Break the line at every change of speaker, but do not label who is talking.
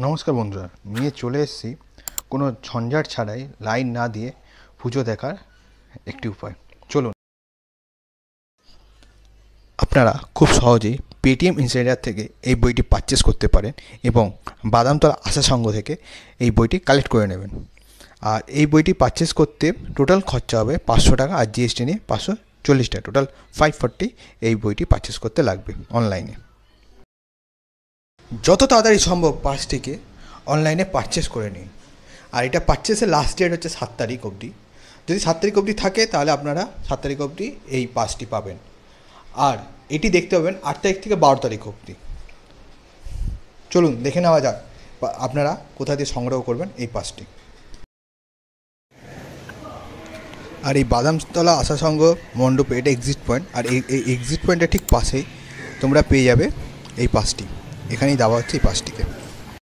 নমস্কার বন্ধুরা, নিয়ে চলে এসেছি কোনো ঝঞ্ঝাট ছাড়াই লাইন না দিয়ে পুজো দেখার একটি উপায়। চলুন, আপনারা খুব সহজেই পেটিএম ইনসাইডার থেকে এই বইটি পারচেস করতে পারেন এবং বাদামতলা আশা সংঘ থেকে এই বইটি কালেক্ট করে নেবেন। আর এই বইটি পারচেস করতে টোটাল খরচা হবে 500 টাকা, আর জিএসটি নিয়ে 540 টাকা, টোটাল 540 এই বইটি পারচেস করতে লাগবে অনলাইনে। যত তাড়াতাড়ি সম্ভব পাসটিকে অনলাইনে পারচেস করে নিন। আর এটা পারচেসের লাস্ট ডেট হচ্ছে 7 তারিখ অবধি। যদি 7 তারিখ অবধি থাকে তাহলে আপনারা 7 তারিখ অবধি এই পাসটি পাবেন। আর এটি দেখতে পাবেন 8 তারিখ থেকে 12 তারিখ অবধি। চলুন দেখে নেওয়া যাক আপনারা কোথা দিয়ে সংগ্রহ করবেন এই পাসটি। আর এই বাদামতলা আশা সংঘ মণ্ডপে এটা এক্সিট পয়েন্ট, আর এই এক্সিট পয়েন্টের ঠিক পাশেই তোমরা পেয়ে যাবে এই পাসটি। এখানেই দেওয়া হচ্ছে এই পাসটি।